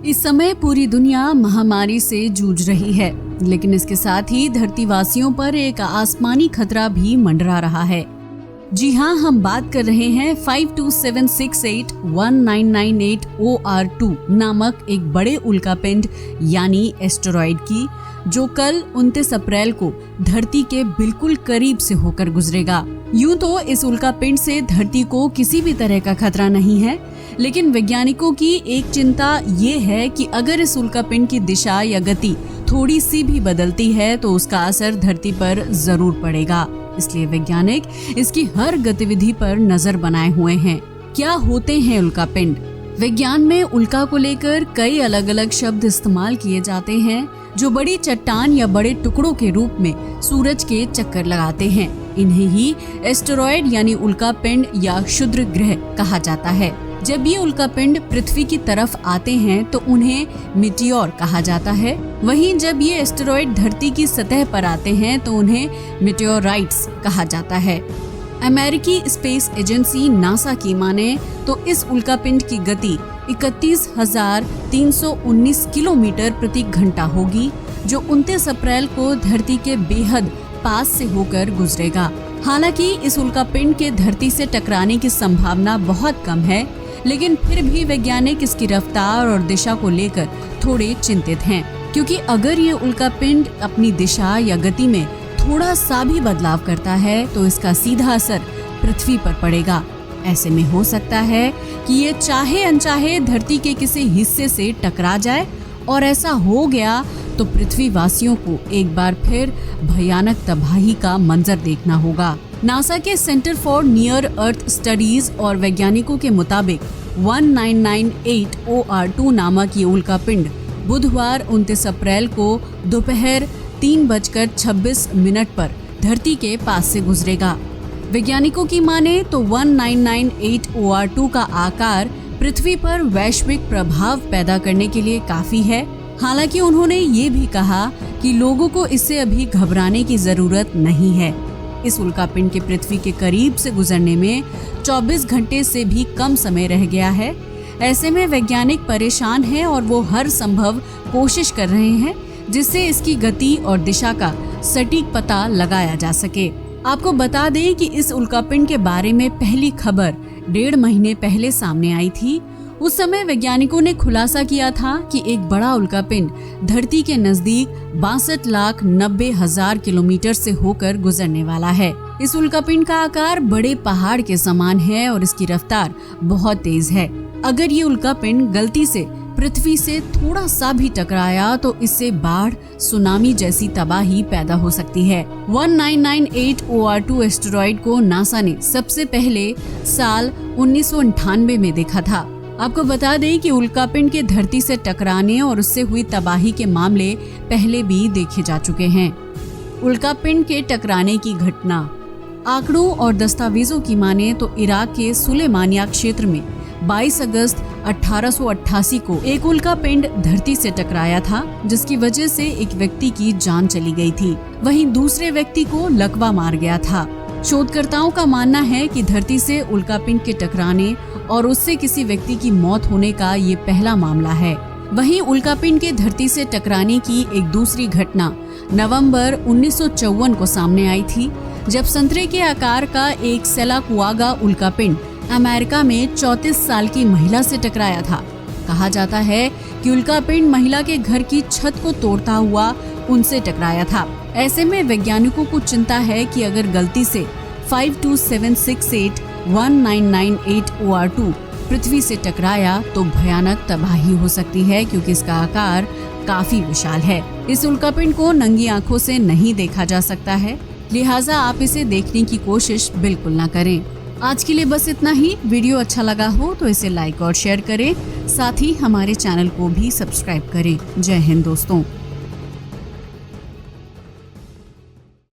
इस समय पूरी दुनिया महामारी से जूझ रही है, लेकिन इसके साथ ही धरतीवासियों पर एक आसमानी खतरा भी मंडरा रहा है। जी हाँ, हम बात कर रहे हैं 5276819998 OR2 नामक एक बड़े उल्कापिंड यानी एस्टेरॉयड की, जो कल 29 अप्रैल को धरती के बिल्कुल करीब से होकर गुजरेगा। यूं तो इस उल्कापिंड से धरती को किसी भी तरह का खतरा नहीं है, लेकिन वैज्ञानिकों की एक चिंता ये है कि अगर इस उल्कापिंड की दिशा या गति थोड़ी सी भी बदलती है तो उसका असर धरती पर जरूर पड़ेगा। इसलिए वैज्ञानिक इसकी हर गतिविधि पर नजर बनाए हुए हैं। क्या होते हैं उल्कापिंड? विज्ञान में उल्का को लेकर कई अलग अलग शब्द इस्तेमाल किए जाते हैं, जो बड़ी चट्टान या बड़े टुकड़ों के रूप में सूरज के चक्कर लगाते हैं। इन्हें ही एस्टेरॉयड यानी उल्कापिंड या क्षुद्र ग्रह कहा जाता है। जब ये उल्कापिंड पृथ्वी की तरफ आते हैं तो उन्हें मीटियोर कहा जाता है। वहीं जब ये एस्टेरॉयड धरती की सतह पर आते हैं तो उन्हें मीटियोराइट्स कहा जाता है। अमेरिकी स्पेस एजेंसी नासा की माने तो इस उल्कापिंड की गति 31,319 किलोमीटर प्रति घंटा होगी, जो 29 अप्रैल को धरती के बेहद पास से होकर गुजरेगा। हालांकि इस उल्कापिंड के धरती से टकराने की संभावना बहुत कम है, लेकिन फिर भी वैज्ञानिक इसकी रफ्तार और दिशा को लेकर थोड़े चिंतित हैं, क्योंकि अगर ये उल्कापिंड अपनी दिशा या गति में थोड़ा सा भी बदलाव करता है तो इसका सीधा असर पृथ्वी पर पड़ेगा। ऐसे में हो सकता है कि ये चाहे अनचाहे धरती के किसी हिस्से से टकरा जाए, और ऐसा हो गया तो पृथ्वी वासियों को एक बार फिर भयानक तबाही का मंजर देखना होगा। नासा के centre for near earth studies और वैज्ञानिकों के मुताबिक 1998 OR2 नामक ये उल्कापिंड बुधवार 29 अप्रैल को दोपहर 3:26 पर धरती के पास से गुजरेगा। वैज्ञानिकों की माने तो 1998 OR2 का आकार पृथ्वी पर वैश्विक प्रभाव पैदा करने के लिए काफी है। हालांकि उन्होंने ये भी कहा कि लोगों को इससे अभी घबराने की जरूरत नहीं है। इस उल्कापिंड के पृथ्वी के करीब से गुजरने में 24 घंटे से भी कम समय रह गया है। ऐसे में वैज्ञानिक परेशान हैं और वो हर संभव कोशिश कर रहे हैं जिससे इसकी गति और दिशा का सटीक पता लगाया जा सके। आपको बता दें कि इस उल्कापिंड के बारे में पहली खबर 1.5 महीने पहले सामने आई थी। उस समय वैज्ञानिकों ने खुलासा किया था कि एक बड़ा उल्कापिंड धरती के नजदीक 62,90,000 किलोमीटर से होकर गुजरने वाला है। इस उल्कापिंड का आकार बड़े पहाड़ के समान है और इसकी रफ्तार बहुत तेज है। अगर ये उल्कापिंड गलती से पृथ्वी से थोड़ा सा भी टकराया तो इससे बाढ़, सुनामी जैसी तबाही पैदा हो सकती है। 1998 OR2 एस्टेरॉयड को नासा ने सबसे पहले साल 1998 में देखा था। आपको बता दें कि उल्कापिंड के धरती से टकराने और उससे हुई तबाही के मामले पहले भी देखे जा चुके हैं। उल्कापिंड के टकराने की घटना, आंकड़ों और दस्तावेजों की माने तो इराक के सुलेमानिया क्षेत्र में 22 अगस्त 1888 को एक उल्कापिंड धरती से टकराया था, जिसकी वजह से एक व्यक्ति की जान चली गई थी। वहीं दूसरे व्यक्ति को लकवा मार गया था। शोधकर्ताओं का मानना है कि धरती से उल्कापिंड के टकराने और उससे किसी व्यक्ति की मौत होने का ये पहला मामला है। वहीं उल्कापिंड के धरती से टकराने की एक दूसरी घटना नवंबर 1954 को सामने आई थी, जब संतरे के आकार का एक सेलाकुआगा उल्कापिंड अमेरिका में 34 साल की महिला से टकराया था। कहा जाता है कि उल्कापिंड महिला के घर की छत को तोड़ता हुआ उनसे टकराया था। ऐसे में वैज्ञानिकों को चिंता है कि अगर गलती से 5276819998 OR2 पृथ्वी से टकराया तो भयानक तबाही हो सकती है, क्योंकि इसका आकार काफी विशाल है। इस उल्कापिंड को नंगी आंखों से नहीं देखा जा सकता है, लिहाजा आप इसे देखने की कोशिश बिल्कुल ना करें। आज के लिए बस इतना ही। वीडियो अच्छा लगा हो तो इसे लाइक और शेयर करें, साथ ही हमारे चैनल को भी सब्सक्राइब करें। जय हिंद दोस्तों।